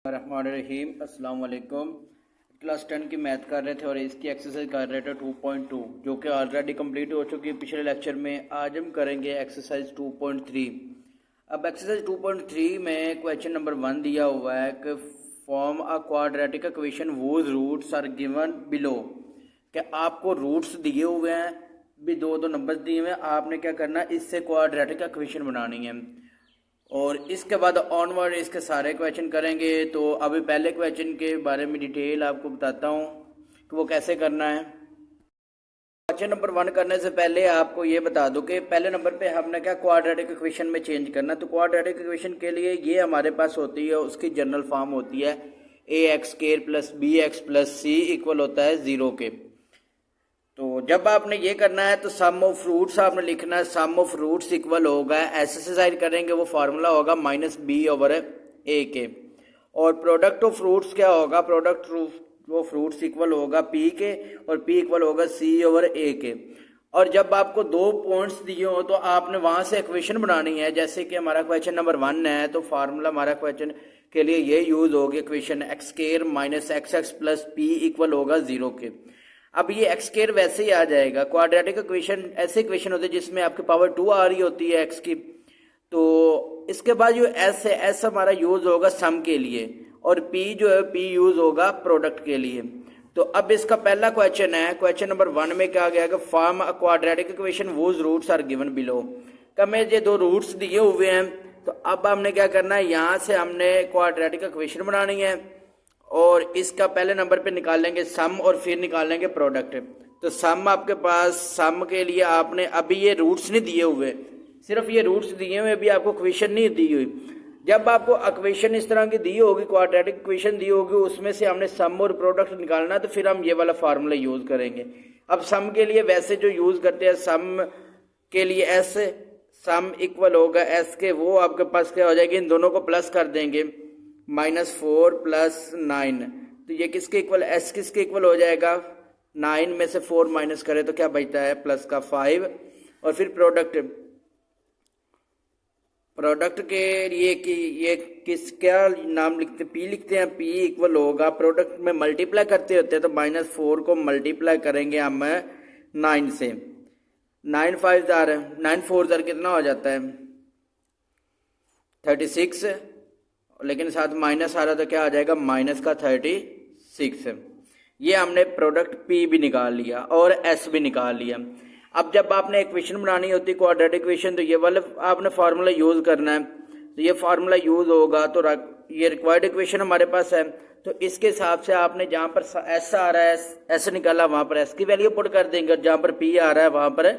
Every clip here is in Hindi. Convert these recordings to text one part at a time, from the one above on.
रहीम अस्सलाम वालेकुम। क्लास 10 की मैथ कर रहे थे और इसकी एक्सरसाइज कर रहे थे 2.2 जो कि ऑलरेडी कंप्लीट हो चुकी है पिछले लेक्चर में। आज हम करेंगे एक्सरसाइज 2.3। अब एक्सरसाइज 2.3 में क्वेश्चन नंबर 1 दिया हुआ है कि form a quadratic equation whose roots are given below. कि आपको रूट्स दिए हुए हैं, भी दो दो नंबर दिए हुए हैं, आपने क्या करना है, इससे क्वाड्रेटिक इक्वेशन बनानी है और इसके बाद ऑनवर्ड इसके सारे क्वेश्चन करेंगे। तो अभी पहले क्वेश्चन के बारे में डिटेल आपको बताता हूँ कि वो कैसे करना है। क्वेश्चन नंबर 1 करने से पहले आपको ये बता दूं कि पहले नंबर पे हमने क्या क्वाड्रेटिक इक्वेशन में चेंज करना। तो क्वाड्रेटिक इक्वेशन के लिए ये हमारे पास होती है, उसकी जनरल फॉर्म होती है A X square plus B X plus C equal होता है 0 के। तो जब आपने ये करना है तो सम ऑफ रूट्स आपने लिखना है, सम ऑफ रूट्स इक्वल होगा, एक्सरसाइज करेंगे वो फार्मूला होगा -b/a के। और प्रोडक्ट ऑफ फ्रूट्स क्या होगा, प्रोडक्ट ऑफ फ्रूट्स इक्वल होगा p के और p इक्वल होगा c/a के। और जब आपको दो पॉइंट्स दिए हो तो आपने वहां से इक्वेशन बनानी है। जैसे कि हमारा क्वेश्चन नंबर 1 है तो फार्मूला हमारा क्वेश्चन के लिए ये यूज होगी equation x square minus xx plus p equal होगा 0 के। अब ये एक्स स्क्वायर वैसे ही आ जाएगा। क्वाड्रेटिक इक्वेशन ऐसे इक्वेशन होते हैं जिसमें आपकी पावर 2 आ रही होती है एक्स की। तो इसके बाद जो एस है, एस हमारा यूज होगा सम के लिए और पी जो है पी यूज होगा प्रोडक्ट के लिए। तो अब इसका पहला क्वेश्चन है, क्वेश्चन नंबर 1 में क्या गया कि form a quadratic equation whose roots are given below. हमें ये दो रूट्स दिए हुए हैं तो अब हमने क्या करना है, यहाँ से हमने क्वाड्रेटिक इक्वेशन बनानी है और इसका पहले नंबर पे निकालेंगे सम और फिर निकालेंगे प्रोडक्ट। तो सम आपके पास, सम के लिए आपने अभी ये रूट्स नहीं दिए हुए, सिर्फ ये रूट्स दिए हुए, अभी आपको इक्वेशन नहीं दी हुई। जब आपको इक्वेशन इस तरह की दी होगी, क्वाड्रेटिक इक्वेशन दी होगी, उसमें से हमने सम और प्रोडक्ट निकालना है तो फिर हम ये वाला फार्मूला यूज करेंगे। अब सम के लिए वैसे जो यूज करते हैं, सम के लिए एस, सम इक्वल होगा एस के, वो आपके पास क्या हो जाएगी, इन दोनों को प्लस कर देंगे -4 + 9। तो ये किसके इक्वल, एस किसके इक्वल हो जाएगा, 9 में से 4 माइनस करें तो क्या बचता है, प्लस का 5। और फिर प्रोडक्ट, प्रोडक्ट के लिए कि ये किस क्या नाम लिखते, पी लिखते हैं, पी इक्वल होगा, प्रोडक्ट में मल्टीप्लाई करते होते हैं तो -4 को मल्टीप्लाई करेंगे हम 9 से। 9 5 जार, 9 4 जार कितना हो जाता है 36, लेकिन साथ माइनस आ रहा तो क्या आ जाएगा माइनस का 36। ये हमने प्रोडक्ट P भी निकाल लिया और S भी निकाल लिया। अब जब आपने इक्वेशन बनानी होती है क्वाड्रेटिक इक्वेशन तो ये वाला आपने फार्मूला यूज करना है। तो ये फार्मूला यूज होगा तो ये रिक्वायर्ड इक्वेशन हमारे पास है। तो इसके हिसाब से आपने जहां पर S आ रहा है, S निकाला, वहां पर S की वैल्यू पुट कर देंगे और जहां पर P आ रहा है वहां पर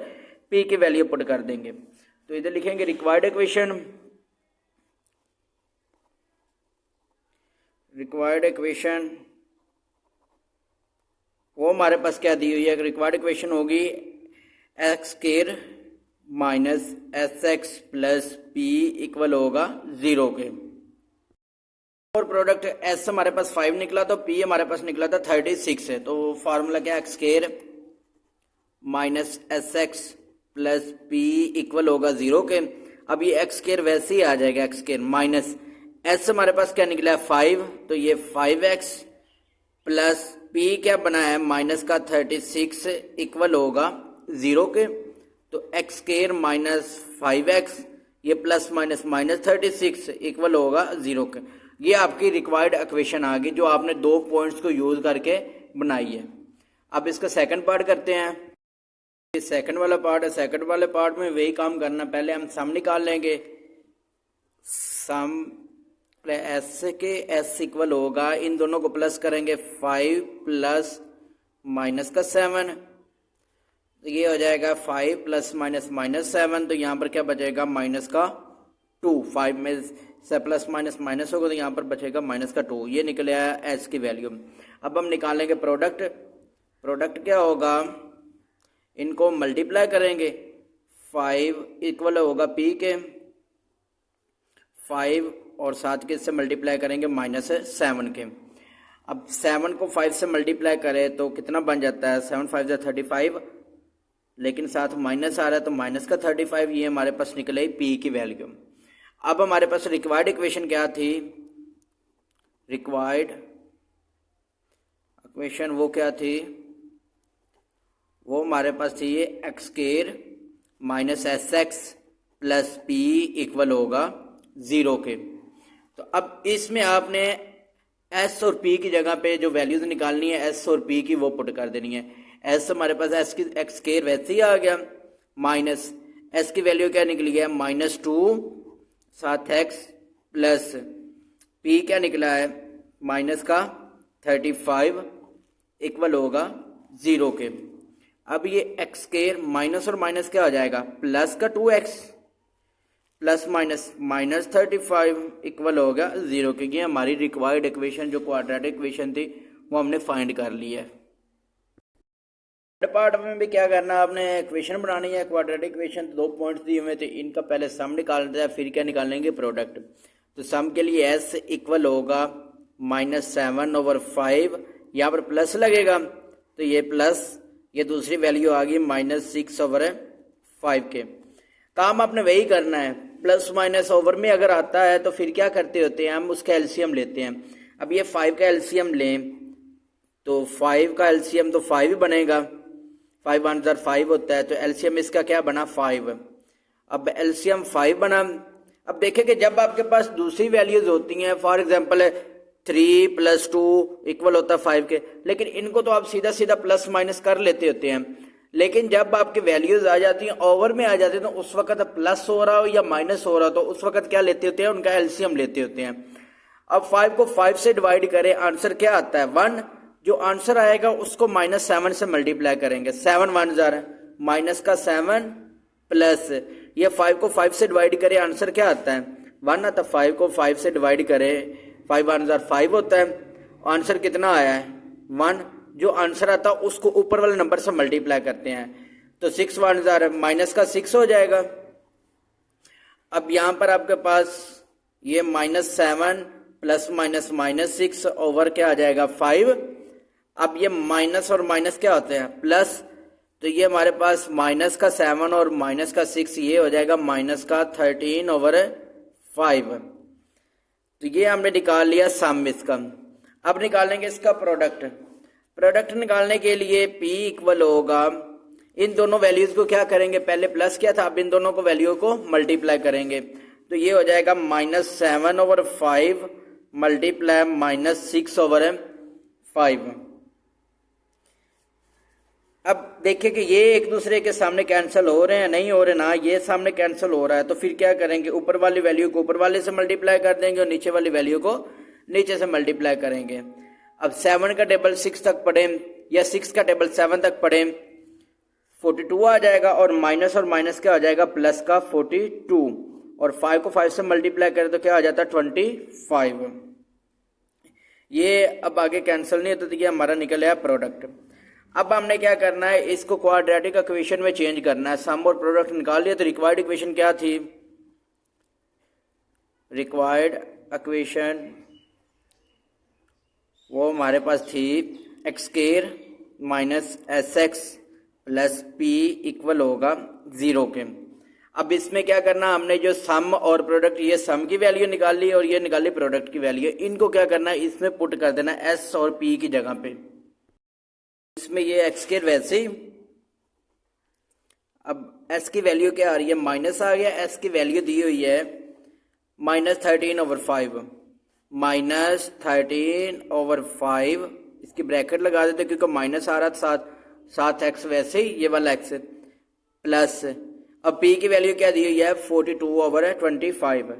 P की वैल्यू पुट कर देंगे। तो इधर लिखेंगे रिक्वायर्ड इक्वेशन, रिक्वायर्ड इक्वेशन वो हमारे पास क्या दी हुई है, रिक्वायर्ड इक्वेशन होगी x square minus S x plus P equal होगा 0 के। और प्रोडक्ट एस हमारे पास 5 निकला तो पी हमारे पास निकला था 36 है। तो फार्मूला क्या, x square minus S x plus P equal होगा 0 के। अब ये एक्स स्क्वायर वैसे ही आ जाएगा, एक्स स्क्वायर माइनस एस हमारे पास क्या निकला है 5, तो ये 5x प्लस p क्या बना है माइनस का 36 इक्वल होगा 0 के। तो एक्स स्क्वायर माइनस 5x, ये प्लस माइनस -36 इक्वल होगा 0 के। ये आपकी रिक्वायर्ड इक्वेशन आ गई जो आपने दो पॉइंट्स को यूज करके बनाई है। अब इसका सेकंड पार्ट करते हैं। ये सेकंड वाला पार्ट है, सेकंड वाले पार्ट में वही काम करना। पहले हम सम निकाल लेंगे, सम एस के एस इक्वल होगा, इन दोनों को प्लस करेंगे 5 प्लस माइनस का 7, तो ये हो जाएगा 5 प्लस माइनस -7। तो यहाँ पर क्या बचेगा माइनस का 2, 5 में से प्लस माइनस माइनस होगा तो यहाँ पर बचेगा माइनस का 2। ये निकले आया एस की वैल्यू। अब हम निकालेंगे प्रोडक्ट, प्रोडक्ट क्या होगा, इनको मल्टीप्लाई करेंगे, 5 इक्वल होगा पी के 5 और साथ के इससे मल्टीप्लाई करेंगे -7 के। अब 7 को 5 से मल्टीप्लाई करें तो कितना बन जाता है, 7 5 35, लेकिन साथ माइनस आ रहा है तो माइनस का 35। ये हमारे पास निकले पी की वैल्यू। अब हमारे पास रिक्वायर्ड इक्वेशन क्या थी, रिक्वायर्ड इक्वेशन वो क्या थी, वो हमारे पास थी ये x square minus S x plus P equal होगा 0 के। तो अब इसमें आपने एस और पी की जगह पे जो वैल्यूज निकालनी है एस और पी की वो पुट कर देनी है। एस हमारे पास एस की एक्स स्क्वायर वैसे ही आ गया, माइनस एस की वैल्यू क्या निकली है -2 साथ एक्स प्लस पी क्या निकला है माइनस का 35 इक्वल होगा 0 के। अब ये एक्स स्क्वायर माइनस और माइनस क्या हो जाएगा प्लस का 2x प्लस माइनस 35 इक्वल होगा 0 के। ये हमारी रिक्वायर्ड इक्वेशन जो क्वाड्रेटिक इक्वेशन थी वो हमने फाइंड कर ली है। पार्ट में भी क्या करना है, आपने इक्वेशन बनानी है क्वाड्रेटिक इक्वेशन। 2 पॉइंट्स दिए हुए थे, इनका पहले सम निकालना है फिर क्या निकालेंगे प्रोडक्ट। तो सम के लिए s इक्वल होगा -7/5, यहाँ पर प्लस लगेगा तो ये प्लस, ये दूसरी वैल्यू आ गई -6/5 के। काम आपने वही करना है, प्लस माइनस ओवर में अगर आता है तो फिर क्या करते होते हैं हम उसका एलसीएम लेते हैं। अब ये 5 का एलसीएम लें तो 5 का एलसीएम तो 5 ही बनेगा, 5 1 जार 5 होता है, तो एलसीएम इसका क्या बना 5। अब एलसीएम 5 बना। अब देखें कि जब आपके पास दूसरी वैल्यूज होती हैं, फॉर एग्जांपल 3 + 2 इक्वल होता है 5 के, लेकिन इनको तो आप सीधा सीधा प्लस माइनस कर लेते होते हैं। लेकिन जब आपकी वैल्यूज आ जाती हैं ओवर में आ जाती है तो उस वक्त प्लस हो रहा हो या माइनस हो रहा हो तो उस वक्त क्या लेते होते हैं, उनका एलसीएम लेते होते हैं। अब 5 को 5 से डिवाइड करें, आंसर क्या आता है 1। जो आंसर आएगा उसको -7 से मल्टीप्लाई करेंगे, 7 1 जार माइनस का 7 प्लस ये 5 को 5 से डिवाइड करें, आंसर क्या आता है 1 आता। 5 को 5 से डिवाइड करें, 5 1 जार 5 होता है, आंसर कितना आया है 1। जो आंसर आता है उसको ऊपर वाले नंबर से मल्टीप्लाई करते हैं तो 6 1 जार माइनस का 6 हो जाएगा। अब यहां पर आपके पास ये -7 प्लस -6 ओवर क्या आ जाएगा 5। अब ये माइनस और माइनस क्या होते हैं प्लस, तो ये हमारे पास माइनस का 7 और माइनस का 6 ये हो जाएगा -13/5। तो ये हमने निकाल लिया सम इसका। अब निकालेंगे इसका प्रोडक्ट। प्रोडक्ट निकालने के लिए P इक्वल होगा, इन दोनों वैल्यूज को क्या करेंगे, पहले प्लस किया था, अब इन दोनों को वैल्यू को मल्टीप्लाई करेंगे तो ये हो जाएगा -7/5 मल्टीप्लाई -6/5। अब देखिए कि ये एक दूसरे के सामने कैंसिल हो रहे हैं, नहीं हो रहे ना, ये सामने कैंसिल हो रहा है, तो फिर क्या करेंगे ऊपर वाली वैल्यू को ऊपर वाले से मल्टीप्लाई कर देंगे और नीचे वाली वैल्यू को नीचे से मल्टीप्लाई करेंगे। अब 7 का टेबल 6 तक पढ़े या 6 का टेबल 7 तक पढ़े, 42 आ जाएगा और माइनस क्या हो जाएगा प्लस का 42 और 5 को 5 से मल्टीप्लाई करें तो क्या आ जाता है 25। ये अब आगे कैंसिल नहीं होता तो ये हमारा निकल आया प्रोडक्ट। अब हमने क्या करना है, इसको क्वाड्रेटिक इक्वेशन में चेंज करना है। सम और प्रोडक्ट निकाल लिया तो रिक्वायर्ड इक्वेशन क्या थी, रिक्वायर्ड इक्वेशन वो हमारे पास थी x square minus S x plus P equal होगा 0 के। अब इसमें क्या करना, हमने जो सम और प्रोडक्ट, ये सम की वैल्यू निकाल ली और ये निकाल ली प्रोडक्ट की वैल्यू, इनको क्या करना है इसमें पुट कर देना एस और पी की जगह पे। इसमें ये एक्स स्क्वायर वैसे ही, अब एस की वैल्यू क्या आ रही है माइनस आ गया, एस की वैल्यू दी हुई है -13/5 -13/5, इसकी ब्रैकेट लगा देते क्योंकि माइनस आ रहा था साथ एक्स वैसे ही ये वाला एक्स प्लस, अब पी की वैल्यू क्या दी हुई है 42/25,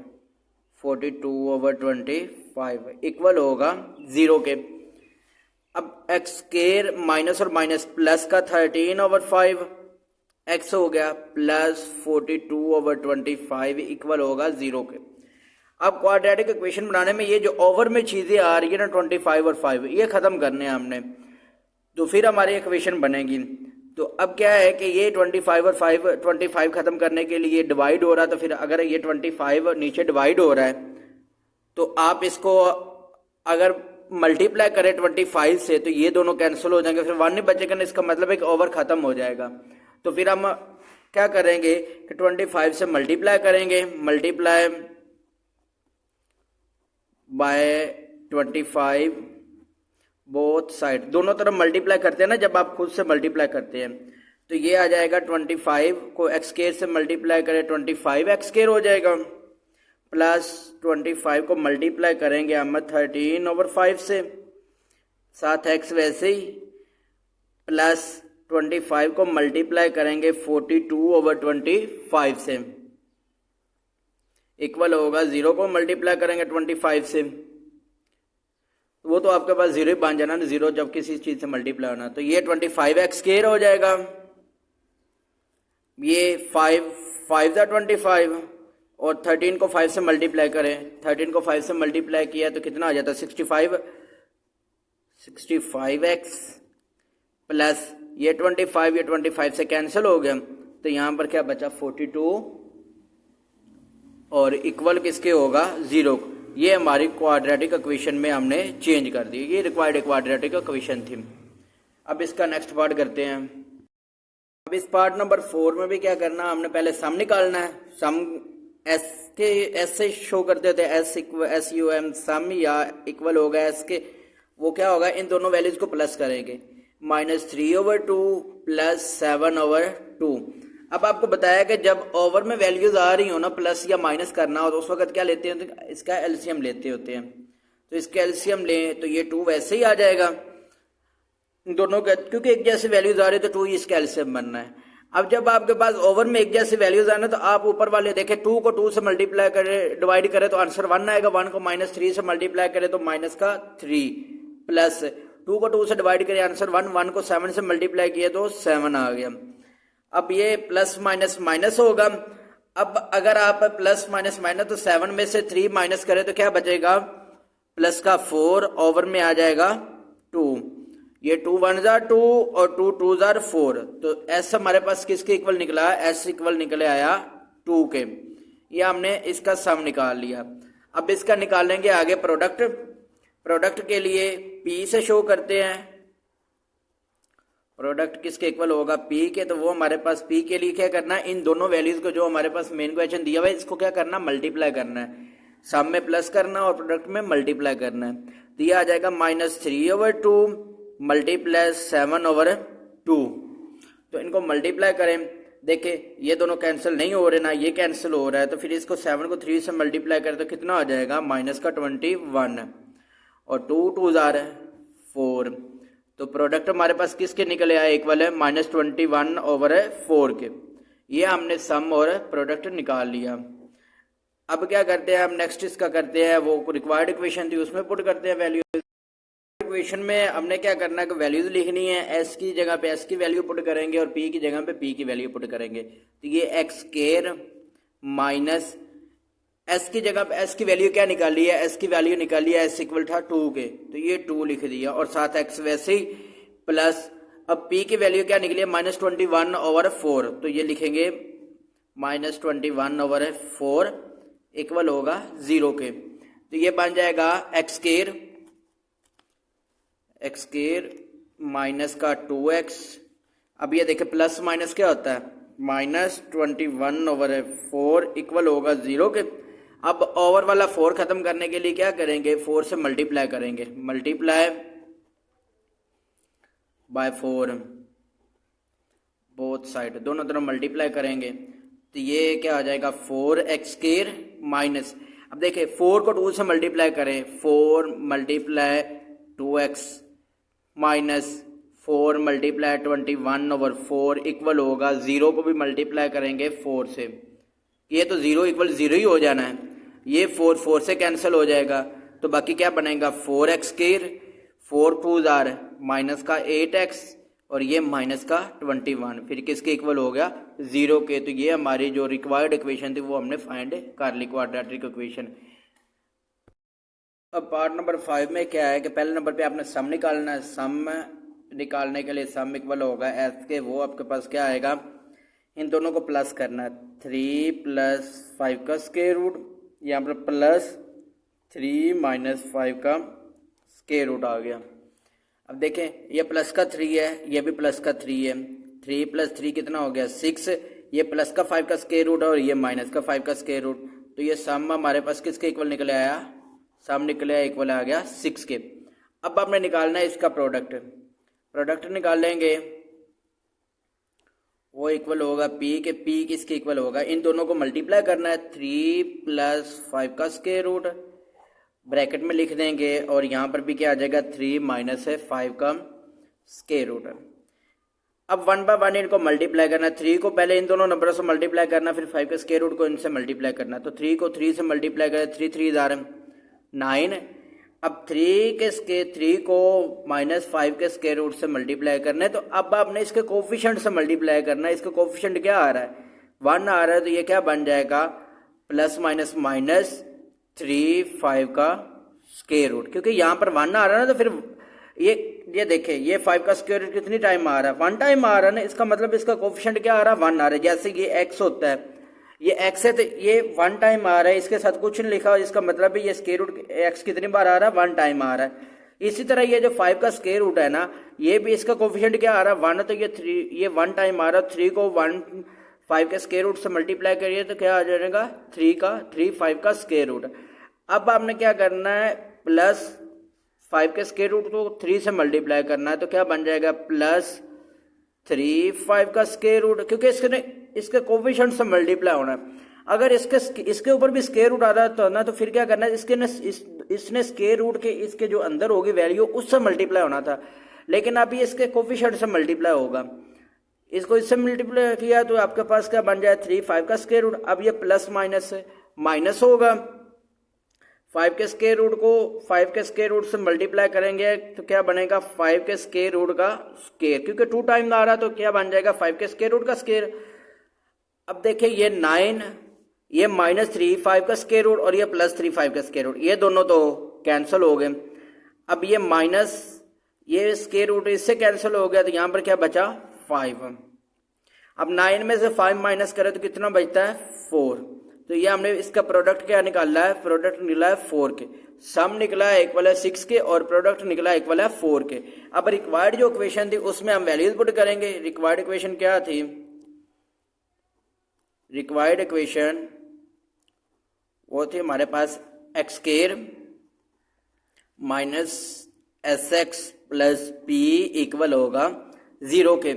42/25 इक्वल होगा 0 के। अब एक्स स्क्वायर माइनस और माइनस प्लस का 13/5 एक्स हो गया प्लस 42/25 इक्वल होगा 0 के। अब क्वाड्रेटिक इक्वेशन बनाने में ये जो ओवर में चीजें आ रही है ना 25 और 5 ये खत्म करने हैं हमने, तो फिर हमारी इक्वेशन बनेगी। तो अब क्या है कि ये 25 और 5, 25 खत्म करने के लिए डिवाइड हो रहा है, तो फिर अगर ये 25 नीचे डिवाइड हो रहा है तो आप इसको अगर मल्टीप्लाई करें 25 से तो ये दोनों कैंसिल हो जाएंगे, फिर 1 नहीं बचेगा ना, इसका मतलब है कि ओवर खत्म हो जाएगा। तो फिर हम क्या करेंगे कि 25 से मल्टीप्लाई करेंगे, मल्टीप्लाई बाय 25 बोथ साइड, दोनों तरफ मल्टीप्लाई करते हैं ना, जब आप खुद से मल्टीप्लाई करते हैं तो ये आ जाएगा 25 को एक्स स्क्वायर से मल्टीप्लाई करें 25 एक्स स्क्वायर हो जाएगा, प्लस 25 को मल्टीप्लाई करेंगे हम 13/5 से, साथ एक्स वैसे ही, प्लस 25 को मल्टीप्लाई करेंगे 42/25 से, इक्वल होगा 0 को मल्टीप्लाई करेंगे 25 से, वो तो आपके पास 0 ही बन जाना ना, 0 जब किसी चीज से मल्टीप्लाई होना, तो ये 25 एक्स स्क्वायर हो जाएगा, ये 5 × 25 और 13 को 5 से मल्टीप्लाई करें, 13 को 5 से मल्टीप्लाई किया तो कितना आ जाता है 65x प्लस ये 25 से कैंसिल हो गया, तो यहां पर क्या बचा 42 और इक्वल किसके होगा 0। ये हमारी क्वाड्रेटिक इक्वेशन में हमने चेंज कर दी, ये रिक्वायर्ड क्वाड्रेटिक इक्वेशन थी। अब इसका नेक्स्ट पार्ट करते हैं। अब इस पार्ट नंबर 4 में भी क्या करना, हमने पहले सम निकालना है। सम एस से शो करते थे, SUM सम या इक्वल होगा एस के, वो क्या होगा इन दोनों वैल्यूज को प्लस करेंगे, -3/2 प्लस 7/2। अब आपको बताया कि जब ओवर में वैल्यूज आ रही हो ना, प्लस या माइनस करना हो, तो उस वक्त क्या लेते हैं, तो इसका एलसीएम लेते होते हैं। तो इसका एलसीएम लें तो ये 2 वैसे ही आ जाएगा दोनों का, क्योंकि एक जैसे वैल्यूज आ रही है तो 2 ही इसका एलसीएम बनना है। अब जब आपके पास ओवर में एक जैसे वैल्यूज आना, तो आप ऊपर वाले देखें 2 को 2 से मल्टीप्लाई करें, डिवाइड करें तो आंसर 1 आएगा, 1 को -3 से मल्टीप्लाई करें तो -3, प्लस 2 को 2 से डिवाइड करें आंसर 1, 1 को 7 से मल्टीप्लाई किया तो 7 आ गया। अब ये प्लस माइनस माइनस होगा। अब अगर आप प्लस माइनस माइनस तो 7 में से 3 माइनस करें तो क्या बचेगा, प्लस का 4 ओवर में आ जाएगा 2, ये 2 1 जार 2 और 2 2 जार 4, तो एस हमारे पास किसके इक्वल निकला, एस इक्वल निकले आया 2 के। ये हमने इसका सम निकाल लिया। अब इसका निकालेंगे आगे प्रोडक्ट। प्रोडक्ट के लिए पी से शो करते हैं, प्रोडक्ट किसके इक्वल होगा पी के, तो वो हमारे पास पी के लिए क्या करना है, इन दोनों वैल्यूज को जो हमारे पास मेन क्वेश्चन दिया हुआ है इसको क्या करना, मल्टीप्लाई करना है, सम में प्लस करना और प्रोडक्ट में मल्टीप्लाई करना है। तो ये आ जाएगा -3/2 मल्टीप्लाई 7/2। तो इनको मल्टीप्लाई करें, देखिए ये दोनों कैंसिल नहीं हो रहे ना, ये कैंसिल हो रहा है, तो फिर इसको 7 को 3 से मल्टीप्लाई करें तो कितना आ जाएगा -21 और 2 2 जार 4। तो प्रोडक्ट हमारे पास किसके निकले आए, इक्वल है -21/4 के। ये हमने सम और प्रोडक्ट निकाल लिया। अब क्या करते हैं हम, नेक्स्ट इसका करते हैं, वो रिक्वायर्ड इक्वेशन थी उसमें पुट करते हैं वैल्यू। इक्वेशन में हमने क्या करना है कि वैल्यूज लिखनी है, एस की जगह पे एस की वैल्यू पुट करेंगे और पी की जगह पे पी की वैल्यू पुट करेंगे। तो ये एक्स स्क्वायर माइनस एस की जगह पे एस की वैल्यू क्या निकाली है, एस की वैल्यू निकाली है, एस इक्वल था 2 के, तो ये 2 लिख दिया और साथ एक्स वैसे ही प्लस। अब पी की वैल्यू क्या निकली है -21/4, तो ये लिखेंगे -21/4 इक्वल होगा 0 के। तो ये बन जाएगा एक्स स्क्वायर माइनस का 2x। अब ये देखें प्लस माइनस क्या होता है, -21/4 इक्वल होगा 0 के। अब ओवर वाला 4 खत्म करने के लिए क्या करेंगे, 4 से मल्टीप्लाई करेंगे, मल्टीप्लाई बाय 4 बोथ साइड, दोनों तरफ मल्टीप्लाई करेंगे, तो ये क्या आ जाएगा 4x² माइनस, अब देखिए 4 को 2 से मल्टीप्लाई करें, 4 × 2x माइनस 4 × 21/4 इक्वल होगा 0 को भी मल्टीप्लाई करेंगे 4 से, ये तो 0 इक्वल 0 ही हो जाना है, ये 4 से कैंसिल हो जाएगा, तो बाकी क्या बनेगा 4x², 4 2 जार माइनस का 8x और ये माइनस का 21, फिर किसके इक्वल हो गया 0 के। तो ये हमारी जो रिक्वायर्ड इक्वेशन थी वो हमने फाइंड कर ली, क्वाड्रेटिक इक्वेशन। अब पार्ट नंबर 5 में क्या है कि पहले नंबर पे आपने सम निकालना है। सम निकालने के लिए सम इक्वल होगा एफ के, वो आपके पास क्या आएगा, इन दोनों को प्लस करना है, 3 + 5 का स्क्वायर रूट, यहाँ पर +3 - 5 का स्क्वायर रूट आ गया। अब देखें ये प्लस का 3 है, ये भी प्लस का 3 है, 3 + 3 कितना हो गया 6, ये प्लस का 5 का स्क्वायर रूट है और ये माइनस का 5 का स्क्वायर रूट, तो ये सम हमारे पास किसके इक्वल निकले आया सम निकला इक्वल आ गया 6 के। अब आपने निकालना है इसका प्रोडक्ट निकाल लेंगे, वो इक्वल होगा पी के, पी किसके इक्वल होगा, इन दोनों को मल्टीप्लाई करना है 3 + 5 का स्क्वायर रूट ब्रैकेट में लिख देंगे, और यहाँ पर भी क्या आ जाएगा 3 - 5 का स्क्वायर रूट। अब 1 बाय 1 इनको मल्टीप्लाई करना, 3 को पहले इन दोनों नंबरों से मल्टीप्लाई करना, फिर 5 के स्क्वायर रूट को इनसे मल्टीप्लाई करना। तो 3 को 3 से मल्टीप्लाई करें, 3 3 9। अब 3 को -5 के स्क्वायर रूट से मल्टीप्लाई करना है। तो अब आपने इसके कोफिशिएंट से मल्टीप्लाई करना है। इसका कोफिशिएंट क्या आ रहा है 1 आ रहा है, तो ये क्या बन जाएगा ±-3 5 का स्क्वायर रूट, क्योंकि यहाँ पर 1 आ रहा है ना, तो फिर ये देखें ये 5 का स्क्वायर रूट कितनी टाइम आ रहा है 1 टाइम आ रहा है ना। इसका मतलब इसका कोफिशिएंट क्या आ रहा है 1 आ रहा है। जैसे ये x होता है, ये x है तो ये 1 टाइम आ रहा है, इसके साथ कुछ नहीं लिखा, इसका मतलब है ये स्क्वायर रूट x कितनी बार आ रहा है 1 टाइम आ रहा है। इसी तरह ये जो 5 का स्क्वायर रूट है ना, ये भी इसका कोफिशिएंट क्या आ रहा है 1, तो ये 1 टाइम आ रहा है। 3 को 5 के स्क्वायर रूट से मल्टीप्लाई करिए तो क्या आ जाएगा 3 5 का स्क्वायर रूट। अब आपने क्या करना है +5 के स्क्वायर रूट को 3 से मल्टीप्लाई करना है, तो क्या बन जाएगा +3 5 का स्क्वायर रूट, क्योंकि इसके कोफिशिएंट से मल्टीप्लाई होना है। अगर इसके ऊपर भी स्क्वायर रूट आ रहा तो ना, तो फिर क्या करना है इसने स्क्वायर रूट के इसके जो अंदर होगी वैल्यू उससे मल्टीप्लाई होना था, लेकिन अभी इसके कोफिशिएंट से मल्टीप्लाई होगा। इसको इससे मल्टीप्लाई किया तो आपके पास क्या बन जाए 3 5 का स्क्वायर रूट। अब ये प्लस माइनस होगा, 5 के स्क्वायर रूट को 5 के स्क्वायर रूट से मल्टीप्लाई करेंगे तो क्या बनेगा 5 के स्क्वायर रूट का स्क्वायर, क्योंकि 2 टाइम आ रहा तो क्या बन जाएगा 5 के स्क्वायर रूट का स्क्वायर। अब देखिए ये 9, ये -3 5 का स्क्वायर रूट और ये +3 5 का स्क्वायर रूट, ये दोनों तो कैंसिल हो गए। अब ये माइनस ये स्क्वायर रूट इससे कैंसिल हो गया, तो यहाँ पर क्या बचा 5। अब 9 में से 5 माइनस करें तो कितना बचता है 4। तो ये हमने इसका प्रोडक्ट क्या निकाला है, प्रोडक्ट निकला है 4 के, सम निकला है इक्वल है 6 के, और प्रोडक्ट निकला है इक्वल है 4 के। अब रिक्वायर्ड जो इक्वेशन थी उसमें हम वैल्यूज पुट करेंगे। रिक्वायर्ड इक्वेशन क्या थी, रिक्वायर्ड इक्वेशन वो थी हमारे पास x² - sx + p इक्वल होगा 0 के।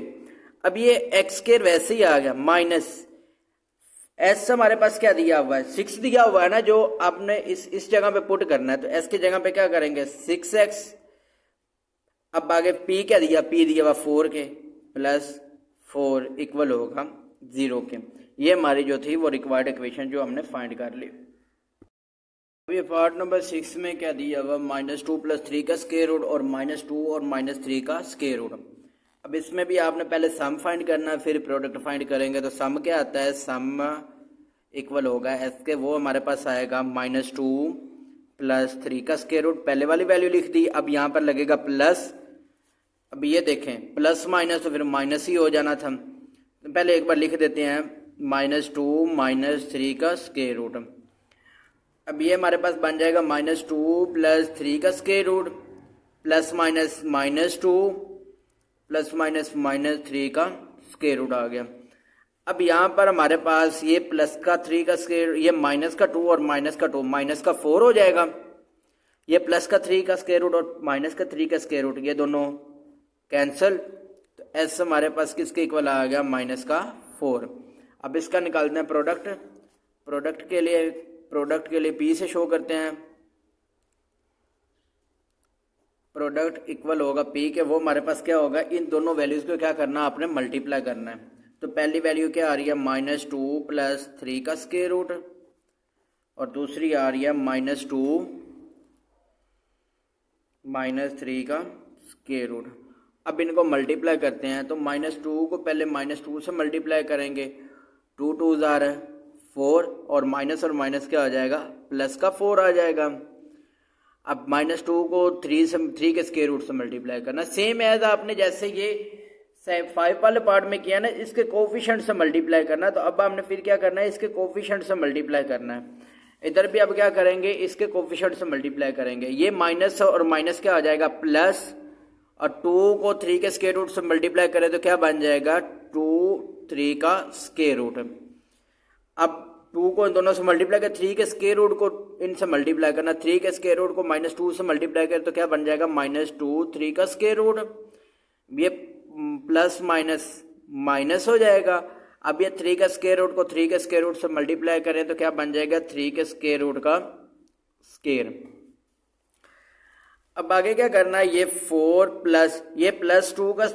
अब ये x² वैसे ही आ गया, माइनस s हमारे पास क्या दिया हुआ है 6 दिया हुआ है ना, जो आपने इस जगह पे पुट करना है। तो s की जगह पे क्या करेंगे 6x। अब आगे p क्या दिया, p दिया हुआ 4 के +4 इक्वल होगा 0 के। ये हमारी जो थी वो रिक्वायर्ड इक्वेशन जो हमने फाइंड कर ली। अभी पार्ट नंबर 6 में क्या दिया हुआ -2 + 3 का स्क्वायर रूट और -2 और -3 का स्क्वायर रूट। अब इसमें भी आपने पहले सम फाइंड करना है, फिर प्रोडक्ट फाइंड करेंगे। तो सम क्या आता है, सम इक्वल होगा एस के, वो हमारे पास आएगा -2 + 3 का स्क्वायर रूट। पहले वाली वैल्यू लिख दी, अब यहाँ पर लगेगा प्लस। अब ये देखें प्लस माइनस तो फिर माइनस ही हो जाना था, तो पहले एक बार लिख देते हैं -2 - 3 का स्क्वायर रूट। अब ये हमारे पास बन जाएगा -2 + 3 का square root plus minus -2 plus minus -3 का स्क्वायर रूट आ गया। अब यहाँ पर हमारे पास ये प्लस का 3 का स्क्वायर, ये माइनस का 2 और माइनस का 2, माइनस का 4 हो जाएगा। ये प्लस का 3 का स्क्वायर रूट और माइनस का 3 का स्क्वायर रूट, ये दोनों कैंसल। तो एस हमारे पास किसके इक्वल आ गया -4। अब इसका निकालते हैं प्रोडक्ट। प्रोडक्ट के लिए पी से शो करते हैं, प्रोडक्ट इक्वल होगा पी के, वो हमारे पास क्या होगा, इन दोनों वैल्यूज को क्या करना है आपने मल्टीप्लाई करना है। तो पहली वैल्यू क्या आ रही है -2 + 3 का स्क्वायर रूट और दूसरी आ रही है -2 - 3 का स्क्वायर रूट। अब इनको मल्टीप्लाई करते हैं, तो -2 को पहले -2 से मल्टीप्लाई करेंगे, 2 2 4 और माइनस क्या आ जाएगा प्लस का 4 आ जाएगा। अब -2 को 3 के स्क्वायर रूट से मल्टीप्लाई करना, सेम एज आपने जैसे ये 5 वाले पार्ट में किया ना, इसके कोफिशिएंट से मल्टीप्लाई करना। तो अब हमने फिर क्या करना है, इसके कोफिशिएंट से मल्टीप्लाई करना है। इधर भी अब क्या करेंगे, इसके कोफिशिएंट से मल्टीप्लाई करेंगे। ये माइनस और माइनस क्या आ जाएगा प्लस, और 2 को 3 के स्क्वायर रूट से मल्टीप्लाई करें तो क्या बन जाएगा 2 3 का स्क्वायर रूट। अब 2 को इन दोनों से मल्टीप्लाई कर, 3 के स्क्वायर रूट को इनसे मल्टीप्लाई करना, 3 के स्क्वायर रूट को -2 से मल्टीप्लाई कर तो क्या बन जाएगा -2 3 का स्क्वायर रूट। ये प्लस माइनस माइनस हो जाएगा। अब ये 3 का स्क्वायर रूट को 3 के स्क्वायर रूट से मल्टीप्लाई करें तो क्या बन जाएगा 3 के स्क्वायर रूट का स्क्वायर। अब आगे क्या करना है, ये 4 प्लस ये +2 का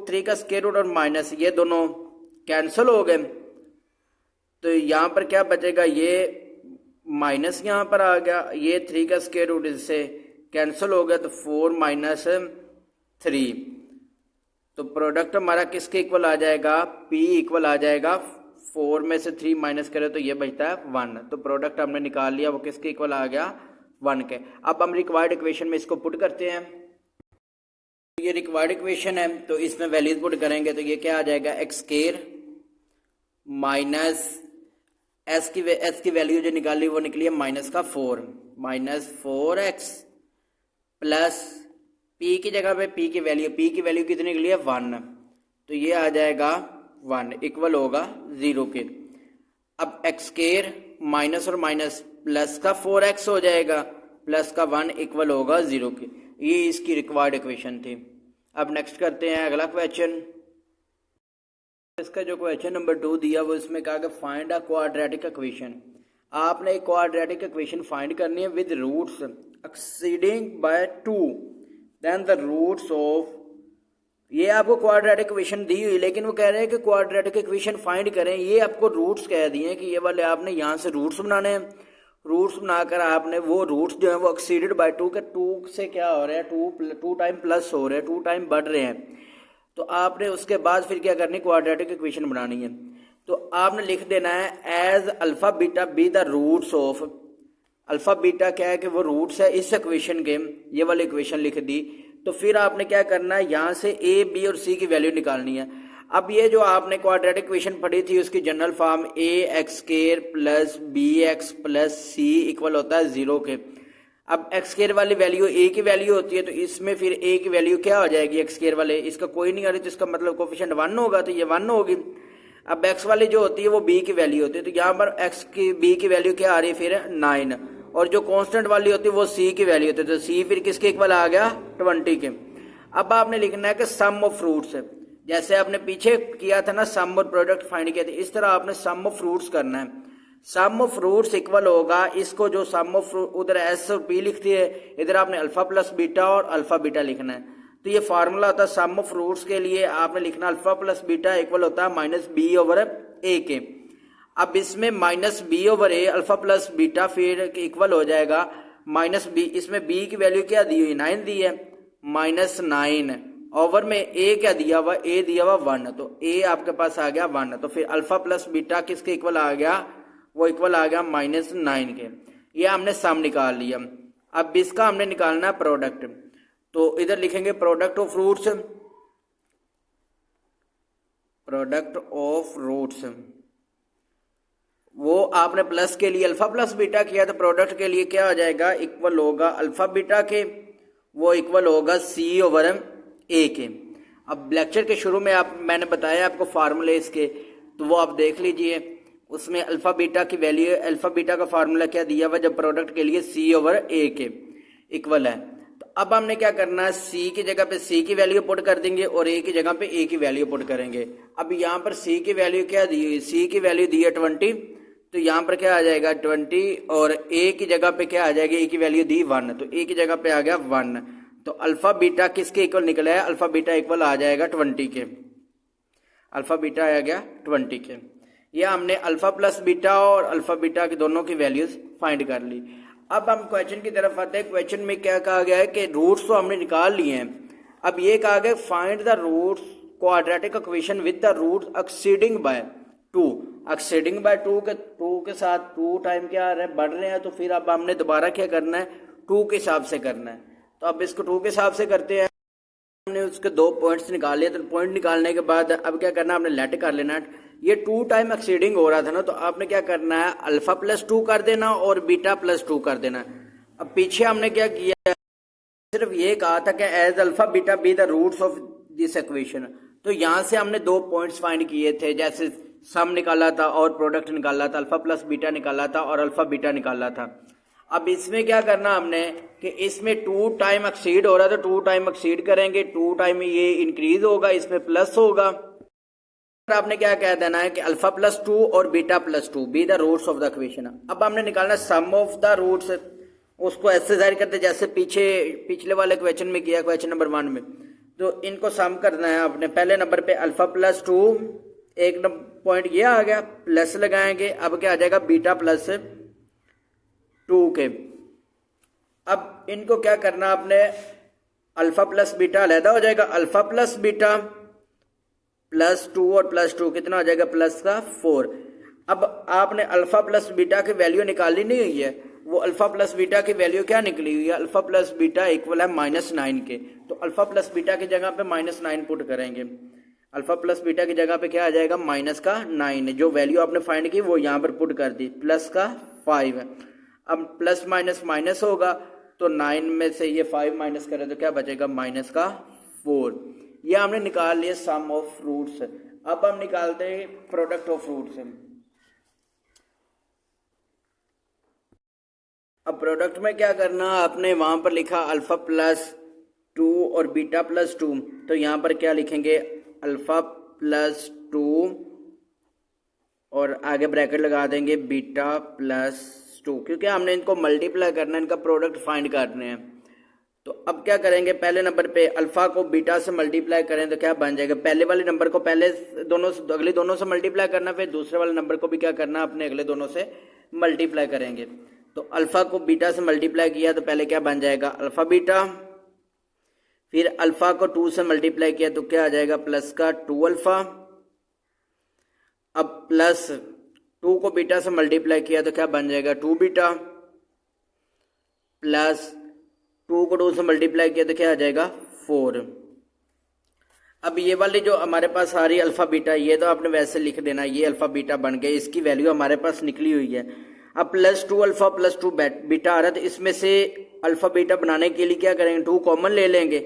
3 का स्क्वायर रूट और माइनस ये दोनों कैंसिल हो गए, तो यहाँ पर क्या बचेगा, ये माइनस यहाँ पर आ गया, ये 3 का स्क्वायर रूट इससे कैंसिल हो गया, तो 4 - 3, तो प्रोडक्ट हमारा किसके इक्वल आ जाएगा, P इक्वल आ जाएगा 4 में से 3 माइनस करें तो ये बचता है 1, तो प्रोडक्ट हमने निकाल लिया, वो किसके इक्वल आ गया 1 के। अब हम रिक्वायर्ड इक्वेशन में इसको पुट करते हैं, ये रिक्वायर्ड इक्वेशन है तो इसमें वैल्यूज पुट करेंगे तो ये क्या आ जाएगा, x² माइनस एस की वैल्यू जो निकाली वो निकली है -4 -4x प्लस p की जगह पे p की वैल्यू कितनी निकली है 1, तो ये आ जाएगा 1 इक्वल होगा 0 के। अब x² माइनस और माइनस प्लस का 4x हो जाएगा, प्लस का 1 इक्वल होगा 0 के। ये इसकी रिक्वायर्ड इक्वेशन थी। अब नेक्स्ट करते हैं अगला क्वेश्चन। इसका जो क्वेश्चन नंबर 2 दिया वो इसमें कहा कि फाइंड अ क्वाड्रेटिक इक्वेशन। आपने एक क्वाड्रेटिक इक्वेशन फाइंड करनी है with roots exceeding by 2, then the roots of, ये आपको क्वाड्रेटिक इक्वेशन दी हुई, लेकिन वो कह रहे हैं कि क्वाड्रेटिक इक्वेशन फाइंड करें, ये आपको रूट्स कह दिए हैं कि ये वाले आपने यहाँ से रूट्स बनाने हैं, रूट्स बनाकर आपने वो रूट्स जो है वो एक्सीडेड बाय 2 के 2 से क्या हो रहे हैं 2 टाइम प्लस हो रहे हैं, 2 टाइम बढ़ रहे हैं, तो आपने उसके बाद फिर क्या करनी, क्वाड्रेटिक इक्वेशन बनानी है। तो आपने लिख देना है as alpha beta be the roots of, alpha beta क्या है कि वो रूट्स है इस इक्वेशन के, ये वाली इक्वेशन लिख दी। तो फिर आपने क्या करना है, यहाँ से ए बी और सी की वैल्यू निकालनी है। अब ये जो आपने क्वाड्रेटिक इक्वेशन पढ़ी थी उसकी general form ax² plus bx plus c equal होता है 0 के। अब x² वाली वैल्यू a की वैल्यू होती है, तो इसमें फिर a की वैल्यू क्या हो जाएगी, x² वाले इसका कोई नहीं आ रही तो इसका मतलब कोफिशिएंट 1 होगा, तो ये 1 होगी। अब x वाली जो होती है वो b की वैल्यू होती है, तो यहाँ पर b की वैल्यू क्या आ रही है फिर 9, और जो कांस्टेंट वाली होती है वो c की वैल्यू होती है, तो c फिर किसके इक्वल आ गया 20 के। अब आपने लिखना है कि सम ऑफ फ्रूट्स है, जैसे आपने पीछे किया था ना सम और प्रोडक्ट फाइंड किया था, इस तरह आपने सम ऑफ फ्रूट्स करना है। सम ऑफ फ्रूट्स इक्वल होगा, इसको जो सम ऑफ उधर एस और पी लिखती है, इधर आपने अल्फा प्लस बीटा और अल्फा बीटा लिखना है। तो ये फार्मूला होता है सम ऑफ फ्रूट्स के लिए, आपने लिखना अल्फा प्लस बीटा इक्वल होता है -b/a के। अब इसमें -b/a अल्फा प्लस बीटा फिर इक्वल हो जाएगा -b, इसमें b की वैल्यू क्या दी हुई 9 दी है, -9 ओवर में a क्या दिया हुआ, a दिया हुआ 1, तो a आपके पास आ गया 1, तो फिर अल्फा प्लस बीटा किसके इक्वल आ गया, वो इक्वल आ गया -9 के। ये हमने सम निकाल लिया। अब इसका हमने निकालना है प्रोडक्ट, तो इधर लिखेंगे product of roots, product of roots, वो आपने प्लस के लिए अल्फा प्लस बीटा किया, तो प्रोडक्ट के लिए क्या हो जाएगा, इक्वल होगा अल्फा बीटा के, वो इक्वल होगा c/a के। अब लेक्चर के शुरू में मैंने बताया आपको फार्मूले इसके, तो वो आप देख लीजिए, उसमें अल्फा बीटा की वैल्यू, अल्फा बीटा का फार्मूला क्या दिया हुआ जब प्रोडक्ट के लिए c/a के इक्वल है। तो अब हमने क्या करना है, c की जगह पे c की वैल्यू पुट कर देंगे और a की जगह पे a की वैल्यू पुट करेंगे। अब यहाँ पर c की वैल्यू क्या दी हुई, c की वैल्यू दी है 20, तो यहाँ पर क्या आ जाएगा 20, और a की जगह पे क्या आ जाएगी, a की वैल्यू दी 1, तो a की जगह पे आ गया 1, तो अल्फा बीटा किसके इक्वल निकला है, अल्फा बीटा इक्वल आ जाएगा 20 के, अल्फा बीटा आ गया 20 के। ये हमने अल्फा प्लस बीटा और अल्फा बीटा के दोनों की वैल्यूज फाइंड कर ली। अब हम क्वेश्चन की तरफ आते हैं। क्वेश्चन में क्या कहा गया है कि रूट्स तो हमने निकाल लिए हैं, अब ये कहा गया find the roots quadratic equation with the roots exceeding by 2, exceeding by 2 के साथ 2 टाइम क्या आ रहा है, बढ़ रहे हैं, तो फिर अब हमने दोबारा क्या करना है, 2 के हिसाब से करना है। तो अब इसको 2 के हिसाब से करते हैं। हमने उसके 2 पॉइंट्स निकाल लिए, तो पॉइंट निकालने के बाद अब क्या करना है, हमने लेट कर लेना है। ये 2 टाइम एक्सीडिंग हो रहा था ना, तो आपने क्या करना है, अल्फा प्लस 2 कर देना और बीटा प्लस 2 कर देना। अब पीछे हमने क्या किया, सिर्फ ये कहा था कि as alpha beta be the roots of this equation, तो यहाँ से हमने 2 पॉइंट्स फाइंड किए थे, जैसे सम निकाला था और प्रोडक्ट निकाला था, अल्फा प्लस बीटा निकाला था और अल्फा बीटा निकाला था। अब इसमें क्या करना हमने कि इसमें 2 टाइम एक्सीड हो रहा है तो 2 टाइम एक्सीड करेंगे, 2 टाइम ये इंक्रीज होगा, इसमें प्लस होगा। आपने क्या कह देना है कि अल्फा प्लस 2 और beta plus 2 be the roots of the equation. अब हमने निकालना सम ऑफ द रूट्स, उसको ऐसे जाहिर करते जैसे पिछले वाले क्वेश्चन में किया, क्वेश्चन नंबर 1 में। तो इनको सम करना है आपने। पहले नंबर पे अल्फा प्लस 2, एक पॉइंट ये आ गया, प्लस लगाएंगे। अब क्या आ जाएगा बीटा प्लस 2 के। अब इनको क्या करना आपने, अल्फा प्लस बीटा अलहदा हो जाएगा, अल्फा प्लस बीटा प्लस 2 और प्लस 2 कितना हो जाएगा, प्लस का 4। अब आपने अल्फा प्लस बीटा की वैल्यू निकाली नहीं हुई है, वो अल्फा प्लस बीटा की वैल्यू क्या निकली हुई है, अल्फा प्लस बीटा इक्वल है -9 के। तो अल्फा प्लस बीटा की जगह पे -9 पुट करेंगे। अल्फा प्लस बीटा की जगह पे क्या आ जाएगा, -9। जो वैल्यू आपने फाइंड की वो यहाँ पर पुट कर दी, प्लस का 5 है। अब प्लस माइनस माइनस होगा तो 9 में से ये 5 माइनस करें तो क्या बचेगा, -4। ये हमने निकाल लिया सम ऑफ रूट्स। अब हम निकालते हैं प्रोडक्ट ऑफ रूट्स। अब प्रोडक्ट में क्या करना, आपने वहां पर लिखा अल्फा प्लस 2 और बीटा प्लस 2, तो यहां पर क्या लिखेंगे, अल्फा प्लस 2 और आगे ब्रैकेट लगा देंगे बीटा प्लस 2, क्योंकि हमने इनको मल्टीप्लाई करना है, इनका प्रोडक्ट फाइंड करने हैं। तो अब क्या करेंगे, पहले नंबर पे अल्फा को बीटा से मल्टीप्लाई करें तो क्या बन जाएगा, पहले वाले नंबर को पहले अगले दोनों से मल्टीप्लाई करना, फिर दूसरे वाले नंबर को भी क्या करना, अपने अगले दोनों से मल्टीप्लाई करेंगे। तो अल्फा को बीटा से मल्टीप्लाई किया तो पहले क्या बन जाएगा, अल्फा बीटा। फिर अल्फा को 2 से मल्टीप्लाई किया तो क्या आ जाएगा, प्लस का 2 अल्फा। अब प्लस 2 को बीटा से मल्टीप्लाई किया तो क्या बन जाएगा, 2 बीटा। प्लस 2 को 2 से मल्टीप्लाई किया तो क्या आ जाएगा, 4। अब ये वाली जो हमारे पास आ रही अल्फा बीटा, ये तो आपने वैसे लिख देना, ये अल्फा बीटा बन गए, इसकी वैल्यू हमारे पास निकली हुई है। अब प्लस 2 अल्फा प्लस 2 बीटा आ रहा है, तो इसमें से अल्फा बीटा बनाने के लिए क्या करेंगे, 2 कॉमन ले लेंगे।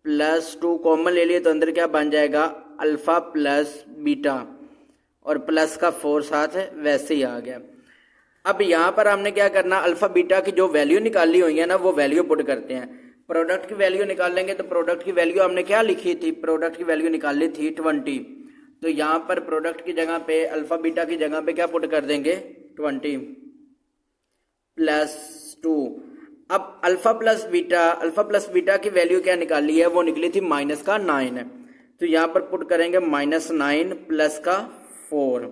प्लस 2 कॉमन ले लिए तो अंदर क्या बन जाएगा, अल्फा प्लस बीटा, और प्लस का 4 साथ है, वैसे ही आ गया। अब यहाँ पर हमने क्या करना, अल्फा बीटा की जो वैल्यू निकाली हुई है ना, वो वैल्यू पुट करते हैं। प्रोडक्ट की वैल्यू निकालेंगे तो प्रोडक्ट की वैल्यू हमने क्या लिखी थी, प्रोडक्ट की वैल्यू निकाली थी 20। तो यहाँ पर प्रोडक्ट की जगह पे अल्फा बीटा की जगह पे क्या पुट कर देंगे, 20 प्लस 2। अब अल्फा प्लस बीटा की वैल्यू क्या निकाली है, वो निकली थी -9। तो यहाँ पर पुट करेंगे -9 प्लस का 4।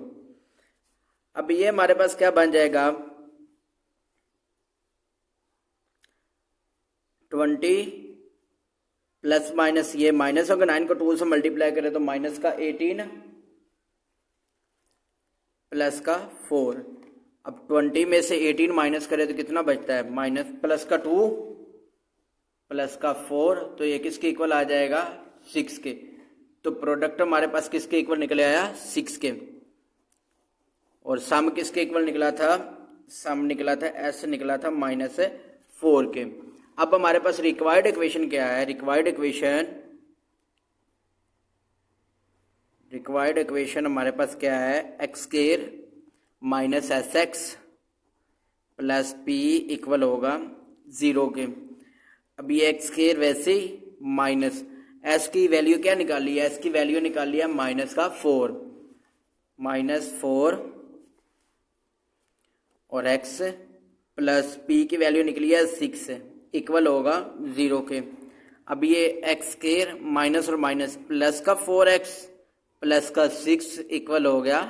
अब ये हमारे पास क्या बन जाएगा, 20 प्लस माइनस, ये माइनस होगा, 9 को 2 से मल्टीप्लाई करें तो माइनस का 18 प्लस का 4। अब 20 में से 18 माइनस करें तो कितना बचता है, माइनस प्लस का 2 प्लस का 4, तो ये किसके इक्वल आ जाएगा, 6 के। तो प्रोडक्ट हमारे पास किसके इक्वल निकले आया, 6 के। और सम किसके इक्वल निकला था, सम निकला था एस निकला था -4 के। अब हमारे पास रिक्वायर्ड इक्वेशन क्या है, रिक्वायर्ड इक्वेशन हमारे पास क्या है, x² minus SX plus P equal होगा 0 के। अब ये x² वैसे ही माइनस S की वैल्यू क्या निकाली है, S की वैल्यू निकाली है -4 और x प्लस P की वैल्यू निकली है 6 इक्वल होगा 0 के। अब ये x² माइनस और माइनस प्लस का 4x प्लस का 6 इक्वल हो गया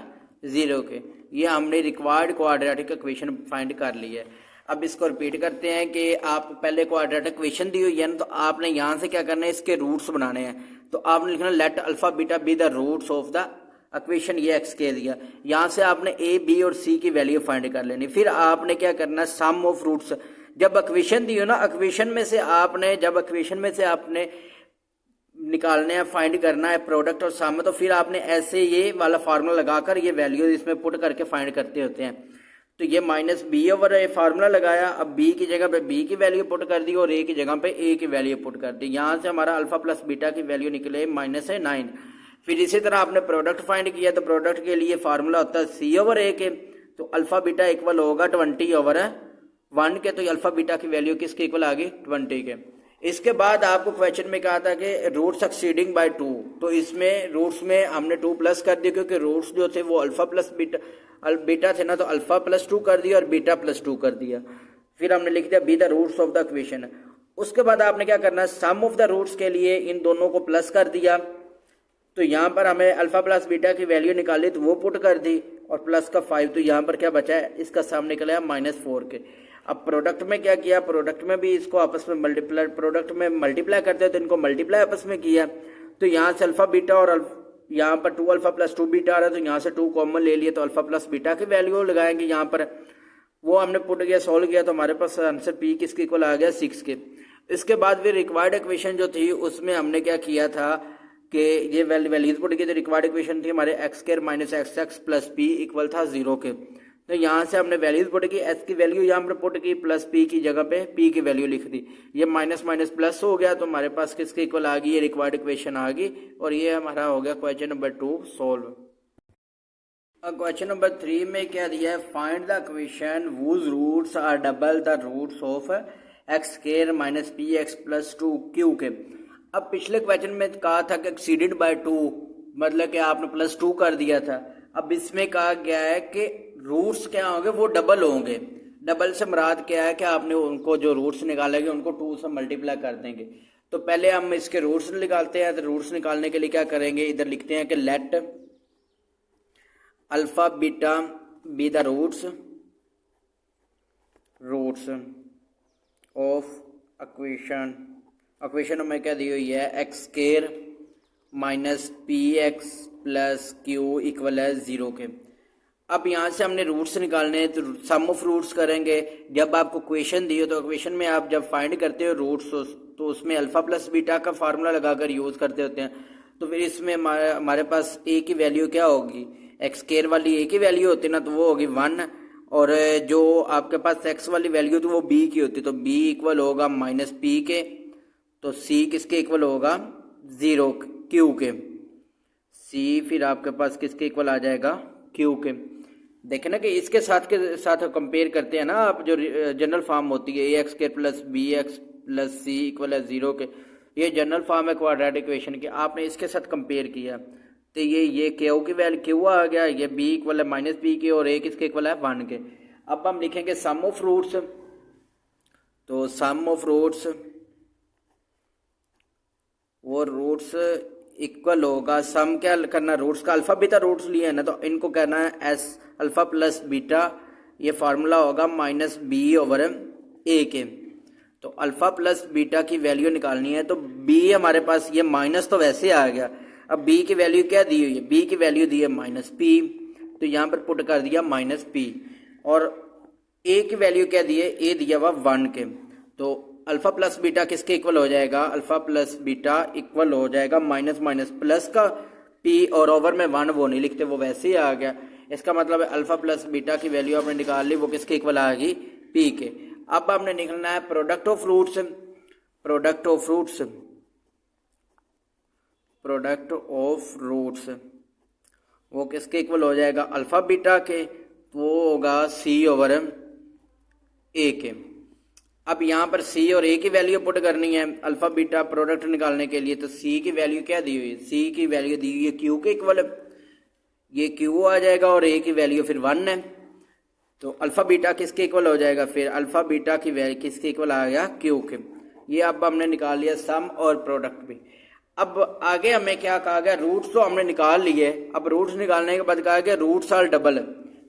0 के। ये हमने रिक्वायर्ड क्वाड्रेटिक इक्वेशन फाइंड कर ली है। अब इसको रिपीट करते हैं कि आप पहले क्वाड्रेटिक इक्वेशन दी हुई है ना, तो आपने यहाँ से क्या करना है, इसके रूट्स बनाने हैं। तो आपने लिखना let alpha beta be the roots of the equation, ये x के दिया, यहाँ से आपने a b और c की वैल्यू फाइंड कर लेनी। फिर आपने क्या करना है, सम ऑफ रूट्स, जब इक्वेशन दी हो ना, इक्वेशन में से आपने निकालने हैं, फाइंड करना है प्रोडक्ट और सम, तो फिर आपने ऐसे ये वाला फार्मूला लगाकर ये वैल्यू इसमें पुट करके फाइंड करते होते हैं। तो ये -b ओवर ए फार्मूला लगाया, अब b की जगह पे b की वैल्यू पुट कर दी और a की जगह पे a की वैल्यू पुट कर दी। यहाँ से हमारा अल्फा प्लस बीटा की वैल्यू निकले -9। फिर इसी तरह आपने प्रोडक्ट फाइंड किया तो प्रोडक्ट के लिए फार्मूला होता है C/A के, तो अल्फा बीटा इक्वल होगा 20/1 के, तो अल्फा बीटा की वैल्यू किसके इक्वल आ गई 20 के। इसके बाद आपको क्वेश्चन में कहा था कि रूट्स एक्सीडिंग बाय 2, तो इसमें रूट्स में हमने 2 प्लस कर दिया क्योंकि रूट्स जो थे वो अल्फा प्लस बीटा थे ना, तो अल्फा +2 कर दिया और बीटा +2 कर दिया। फिर हमने लिख दिया be the roots of the equation. उसके बाद आपने क्या करना है, सम ऑफ द रूट्स के लिए इन दोनों को प्लस कर दिया, तो यहाँ पर हमें अल्फा प्लस बीटा की वैल्यू निकाली तो वो पुट कर दी और प्लस का 5, तो यहाँ पर क्या बचा है, इसका सम निकला है -4 के। अब प्रोडक्ट में क्या किया, प्रोडक्ट में भी इसको आपस में मल्टीप्लाई, प्रोडक्ट में मल्टीप्लाई करते हैं तो इनको मल्टीप्लाई आपस में किया, तो यहाँ से अल्फा बीटा और यहाँ पर 2 अल्फा + 2 बीटा आ रहा है, तो यहाँ से 2 कॉमन ले लिए, तो अल्फा प्लस बीटा की वैल्यू लगाएंगे यहाँ पर, वो हमने पुट किया, सॉल्व किया, तो हमारे पास आंसर पी किसके इक्वल आ गया 6 के। इसके बाद फिर रिक्वायर्ड इक्वेशन जो थी उसमें हमने क्या किया था कि ये वैल्यूज पुट की, तो रिक्वायर्ड इक्वेशन थी हमारे x² - xx + p इक्वल था 0 के, तो यहाँ से हमने वैल्यूज पुट की, s की वैल्यू यहाँ पर पुट की, प्लस p की जगह पे p की वैल्यू लिख दी, ये माइनस माइनस प्लस हो गया, तो हमारे पास किसके इक्वल आ गई, ये रिक्वायर्ड इक्वेशन आ गई, और ये हमारा हो गया क्वेश्चन नंबर 2 सोल्व। अब क्वेश्चन नंबर 3 में क्या दिया है, find the equation whose roots are double the roots of x² - px + 2q के। अब पिछले क्वेश्चन में कहा था कि एक्सीडेड बाय 2, मतलब कि आपने +2 कर दिया था। अब इसमें कहा गया है कि रूट्स क्या होंगे, वो डबल होंगे। डबल से मुराद क्या है कि आपने उनको जो रूट्स निकालेंगे उनको 2 से मल्टीप्लाई कर देंगे। तो पहले हम इसके रूट्स निकालते हैं, तो रूट्स निकालने के लिए क्या करेंगे, इधर लिखते हैं कि let alpha beta be the roots of equation में क्या दी हुई है, x² - px + q इक्वल है 0 के। अब यहाँ से हमने रूट्स निकालने हैं, तो सम ऑफ रूट्स करेंगे। जब आपको क्वेश्चन दी हो तो क्वेश्चन में आप जब फाइंड करते हो रूट्स, तो उसमें अल्फा प्लस बीटा का फार्मूला लगाकर यूज करते होते हैं, तो फिर इसमें हमारे पास a की वैल्यू क्या होगी, x² वाली a की वैल्यू होती ना, तो वो होगी 1, और जो आपके पास x वाली वैल्यू थी वो b की होती, तो b इक्वल होगा -p के, तो c किसके इक्वल होगा 0 q के, c फिर आपके पास किसके इक्वल आ जाएगा q के। देखें ना कि इसके साथ कंपेयर करते हैं ना आप, जो जनरल फॉर्म होती है ax² + bx + c इक्वल है 0 के, ये जनरल फॉर्म है क्वाड्रेटिक इक्वेशन की, आपने इसके साथ कंपेयर किया, तो ये q की वैल्यू q आ गया, ये b इक्वल है -p के, और a किसके इक्वल है 1 के। अब हम लिखेंगे सम ऑफ रूट्स, तो सम ऑफ रूट्स, वो रूट्स इक्वल होगा, सम क्या करना, रूट्स का अल्फा बीटा रूट्स लिए है ना, तो इनको कहना है s अल्फा प्लस बीटा, ये फार्मूला होगा -b/a के। तो अल्फा प्लस बीटा की वैल्यू निकालनी है, तो b हमारे पास, ये माइनस तो वैसे आ गया, अब b की वैल्यू क्या दी हुई है, b की वैल्यू दी है -p, तो यहाँ पर पुट कर दिया -p, और a की वैल्यू क्या दी है, a दिया हुआ 1 के, तो अल्फा प्लस बीटा किसके इक्वल हो जाएगा, अल्फा प्लस बीटा इक्वल हो जाएगा माइनस माइनस प्लस का p, और ओवर में 1 वो नहीं लिखते, वो वैसे ही आ गया। इसका मतलब है अल्फा प्लस बीटा की वैल्यू आपने निकाल ली, वो किसके इक्वल आ गई p के। अब आपने निकलना है प्रोडक्ट ऑफ रूट्स, वो किसके इक्वल हो जाएगा, अल्फा बीटा के, तो वो होगा c/a के। अब यहाँ पर c और a की वैल्यू पुट करनी है अल्फा बीटा प्रोडक्ट निकालने के लिए, तो c की वैल्यू क्या दी हुई है, c की वैल्यू दी हुई है q के इक्वल, ये q आ जाएगा, और a की वैल्यू फिर 1 है, तो अल्फा बीटा किसके इक्वल हो जाएगा, फिर अल्फा बीटा की वैल्यू किसके इक्वल आ गया q के। ये अब हमने निकाल लिया सम और प्रोडक्ट भी। अब आगे हमें क्या कहा गया, रूट्स तो हमने निकाल लिए, अब रूट्स निकालने के बाद कहा गया रूट्स आर डबल,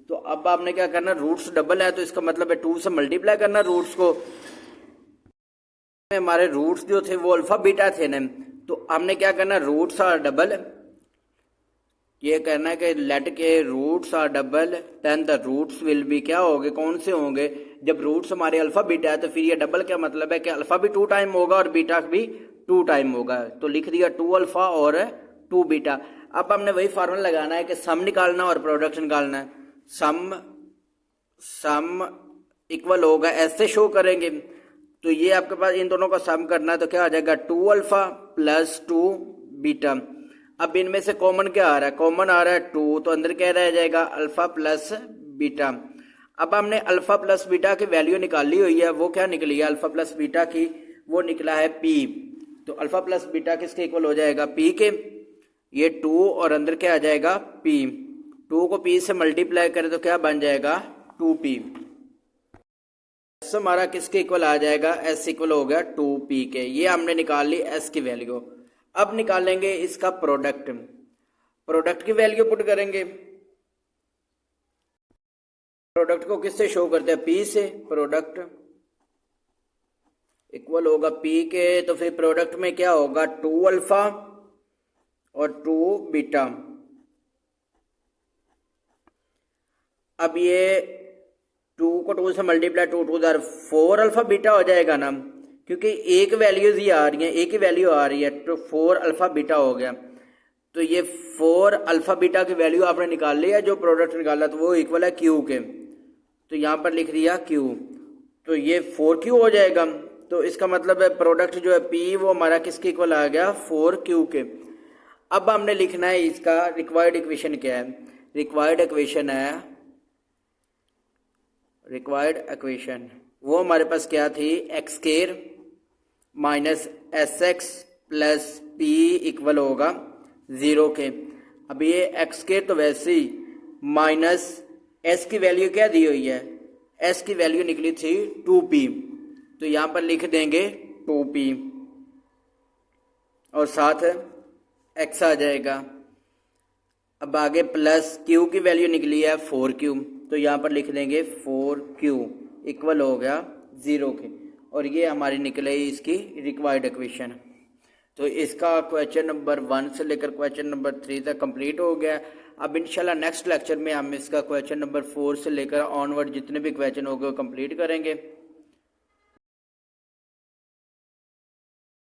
तो अब आपने क्या करना, रूट्स डबल है तो इसका मतलब है 2 से मल्टीप्लाई करना रूट्स को। हमारे रूट्स जो थे वो अल्फा बीटा थे ना, तो हमने क्या करना, रूट्स आर डबल, ये कहना है कि लेट के roots are double, then the roots will be क्या होंगे, कौन से होंगे, जब रूट्स हमारे अल्फा बीटा है तो फिर ये डबल क्या मतलब है कि अल्फा भी 2 टाइम होगा और बीटा भी 2 टाइम होगा, तो लिख दिया 2 अल्फा और 2 बीटा। अब हमने वही फार्मूला लगाना है कि सम निकालना और प्रोडक्ट निकालना है। सम इक्वल होगा, ऐसे शो करेंगे, तो ये आपके पास इन दोनों का सम करना है, तो क्या आ जाएगा 2 अल्फा + 2 बीटा। अब इनमें से कॉमन क्या आ रहा है, कॉमन आ रहा है 2, तो अंदर क्या रह जाएगा अल्फा प्लस बीटा। अब हमने अल्फा प्लस बीटा की वैल्यू निकाली हुई है, वो क्या निकली है अल्फा प्लस बीटा की, वो निकला है पी। तो अल्फा प्लस बीटा किसके इक्वल हो जाएगा, पी के। ये 2 और अंदर क्या आ जाएगा पी, 2 को पी से मल्टीप्लाई करें तो क्या बन जाएगा 2p। एस हमारा किसके इक्वल आ जाएगा, एस इक्वल हो गया 2p के। ये हमने निकाल ली एस की वैल्यू। अब निकालेंगे इसका प्रोडक्ट, प्रोडक्ट की वैल्यू पुट करेंगे। प्रोडक्ट को किससे शो करते हैं, पी से। प्रोडक्ट इक्वल होगा पी के, तो फिर प्रोडक्ट में क्या होगा 2 अल्फा और 2 बीटा। अब ये 2 को 2 से मल्टीप्लाई 2 2 4 अल्फा बीटा हो जाएगा ना, क्योंकि एक वैल्यूज ही आ रही है, एक ही वैल्यू आ रही है, तो 4 अल्फा बीटा हो गया। तो ये 4 अल्फा बीटा की वैल्यू आपने निकाल ली है, जो प्रोडक्ट निकाला तो वो इक्वल है क्यू के। तो यहाँ पर लिख दिया क्यू, तो ये 4q हो जाएगा। तो इसका मतलब है प्रोडक्ट जो है पी वो हमारा किसके इक्वल आ गया 4q के। अब हमने लिखना है इसका रिक्वायर्ड इक्वेशन क्या है, रिक्वायर्ड इक्वेशन है, रिक्वायर्ड इक्वेशन वो हमारे पास क्या थी, x square minus S x plus P equal होगा 0 के। अब ये एक्स स्क्वायर तो वैसे ही माइनस एस की वैल्यू क्या दी हुई है, एस की वैल्यू निकली थी 2p, तो यहाँ पर लिख देंगे 2p और साथ x आ जाएगा। अब आगे प्लस q की वैल्यू निकली है 4q, तो यहाँ पर लिख देंगे 4q इक्वल हो गया 0 के। और ये हमारी निकले इसकी रिक्वायर्ड इक्वेशन। तो इसका क्वेश्चन नंबर 1 से लेकर क्वेश्चन नंबर 3 तक कंप्लीट हो गया। अब इंशाल्लाह नेक्स्ट लेक्चर में हम इसका क्वेश्चन नंबर 4 से लेकर ऑनवर्ड जितने भी क्वेश्चन होंगे वो कंप्लीट करेंगे।